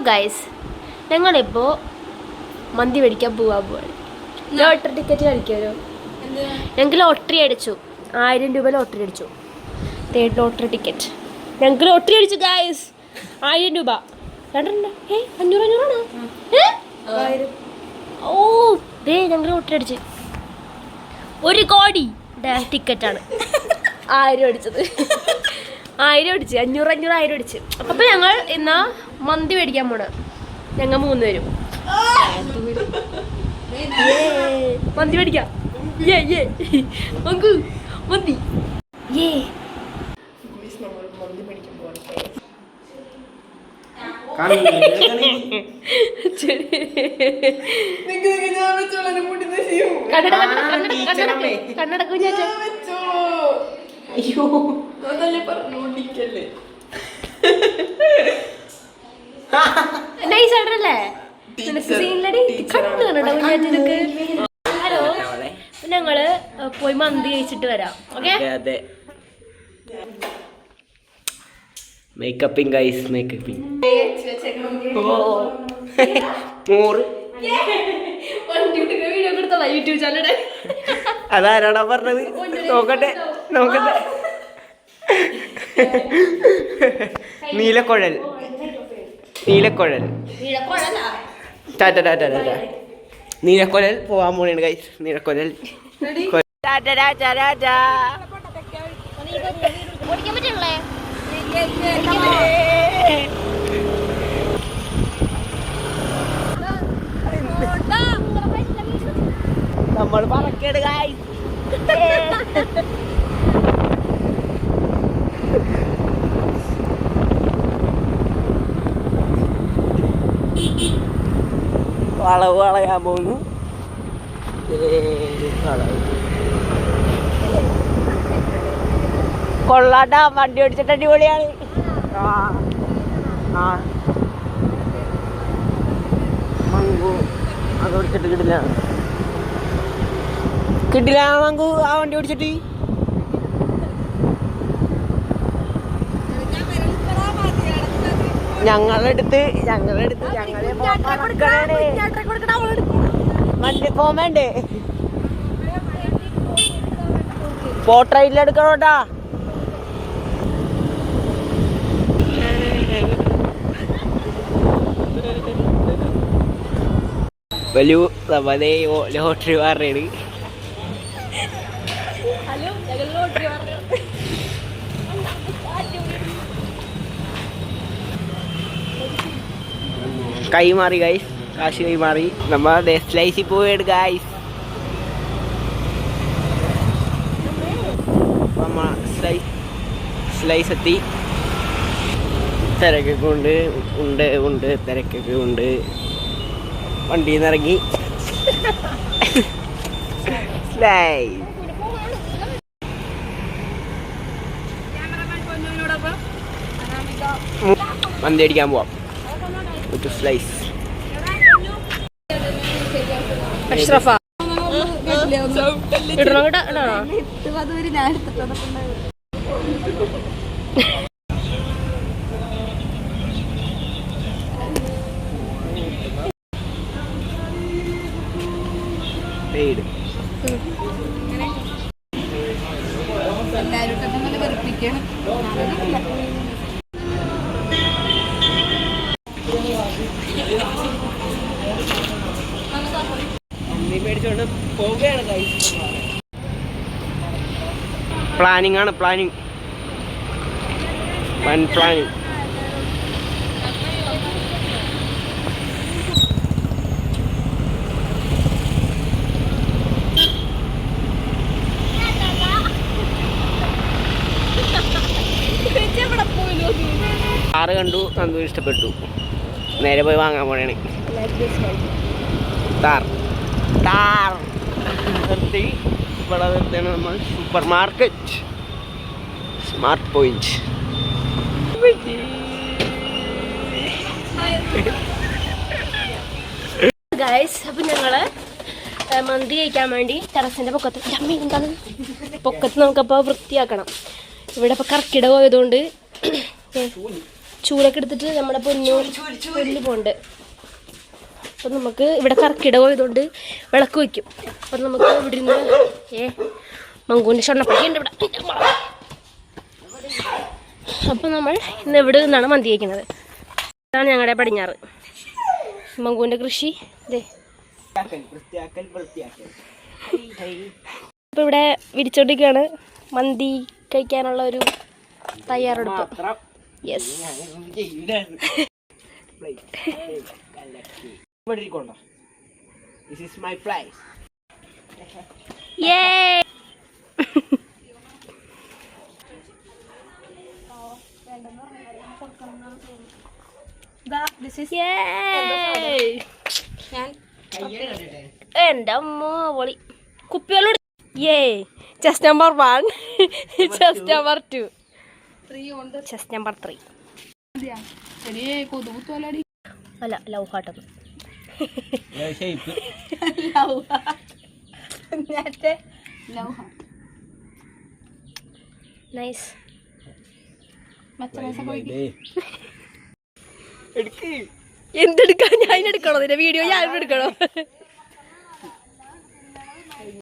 Guys ഞങ്ങളിപ്പോൾ മന്തി മേടിക്കാൻ പോവാണ്. ലോട്ടറി ടിക്കറ്റ് കളിക്കാമല്ലോ. ഞങ്ങൾക്ക് ലോട്ടറി അടിച്ചു, 1000 രൂപ ലോട്ടറി അടിച്ചു. തേർഡ് ലോട്ടറി ടിക്കറ്റ് ഞങ്ങൾക്ക് ലോട്ടറി അടിച്ചു ഗൈസ്. 1000 രൂപ 500 ആണോ? ഓ ദേ ഞങ്ങൾ ലോട്ടറി അടിച്ച് 1 കോടി ടിക്കറ്റാണ് 1000 അടിച്ചത്. 1000 അടിച്ച് 500 1000 അടിച്ച്. അപ്പം ഞങ്ങൾ ഇന്നാ മന്തി മേടിക്കാൻ പോണ. ഞങ്ങൾ 3 പേരും മന്തി മേടിക്കാം. മന്തി കണ്ണടക്കൂ ഞാൻ. അയ്യോ നൈസ് ആയിട്ടല്ലേ ഹലോ. ഞങ്ങള് പോയി മന്തി കഴിച്ചിട്ട് വരാം. ഓക്കെ മേക്കപ്പിംഗ് ഗൈസ്, മേക്കപ്പിംഗ്. യൂട്യൂബ് ചാനൽ അതാരാടാ പറഞ്ഞത്? നോക്കട്ടെ നോക്കട്ടെ. നീലക്കുഴൽ നീലക്കുഴൽ നീലക്കുഴൽ പോവാൻ പോണേണ് ഗൈസ്. നീലക്കുഴൽ നമ്മൾ പറക്കേട് ഗൈസ്. വളവ് വളയാൻ പോകുന്നു. കൊള്ളാട്ടാ, വണ്ടി ഓടിച്ചിട്ട് അടിപൊളിയാണ്. മങ്കു അത് ഓടിച്ചിട്ട് കിട്ടില്ല മങ്കു ആ വണ്ടി ഓടിച്ചിട്ട്. ഞങ്ങളെടുത്ത് ഞങ്ങളെ വണ്ടി പോകാൻ വേണ്ടേ? ഫോട്ടോയിലെടുക്കണോട്ടാ. വലിയ സമതേ ലോട്ടറി പറഞ്ഞാണ്. കൈമാറി ഗൈസ്, കാശ് കൈമാറി. നമ്മൾ സ്ലൈസിൽ പോയിട്ട് ഗൈസ് സ്ലൈസ് എത്തി. തിരക്കൊക്കെ ഉണ്ട് തിരക്കൊക്കെ ഉണ്ട്. വണ്ടിയിൽ നിന്ന് ഇറങ്ങി സ്ലൈസ് മന്തി അടിക്കാൻ പോവാം. സ്ലൈസ് പ്ലാനിങ് ആണ്. പ്ലാനിങ് കാറ് കണ്ടു, നന്ദു ഇഷ്ടപ്പെട്ടു. നേരെ പോയി വാങ്ങാൻ പോണേണ്. നിർത്തി ഇവിടെ നിർത്തിയാണ് നമ്മൾ. Super market smart point. Guys അപ്പം ഞങ്ങള് മന്തി കഴിക്കാൻ വേണ്ടി ടെറസിന്റെ പൊക്കത്ത് നമുക്കപ്പോൾ വൃത്തിയാക്കണം. ഇവിടെ ഇപ്പോൾ കർക്കിടകം ആയതുകൊണ്ട് ചൂലൊക്കെ എടുത്തിട്ട് നമ്മുടെ പൊന്നു പോണ്ട്. അപ്പം നമുക്ക് ഇവിടെ കർക്കിടകം ആയതുകൊണ്ട് വിളക്ക് വയ്ക്കും. അപ്പം നമുക്ക് ഇവിടെ നിന്ന് മങ്കൂൻ്റെ ഷൊണ്ണപ്പൊടി ഉണ്ട് ഇവിടെ. അപ്പം നമ്മൾ ഇന്ന് ഇവിടെ നിന്നാണ് മന്തി വയ്ക്കുന്നത്. ഇതാണ് ഞങ്ങളുടെ പടിഞ്ഞാറ് മങ്കൂൻ്റെ കൃഷി. ഇതേ ഇപ്പം ഇവിടെ വിരിച്ചോണ്ടിരിക്കുകയാണ് മന്തി കഴിക്കാനുള്ള ഒരു തയ്യാറെടുപ്പ്. Yes. This is my prize. Yay! This is yay! എൻ്റെ അമ്മ പൊളി കുപ്പികളും യേ. Chest number 1, chest number 2, chest number 3. അല്ല ലവ് ഹാർട്ട്. നൈസ്. എന്തെടുക്കാൻ? ഞാൻ എടുക്കണോ? നിന്റെ വീഡിയോ ഞാൻ എടുക്കണോ?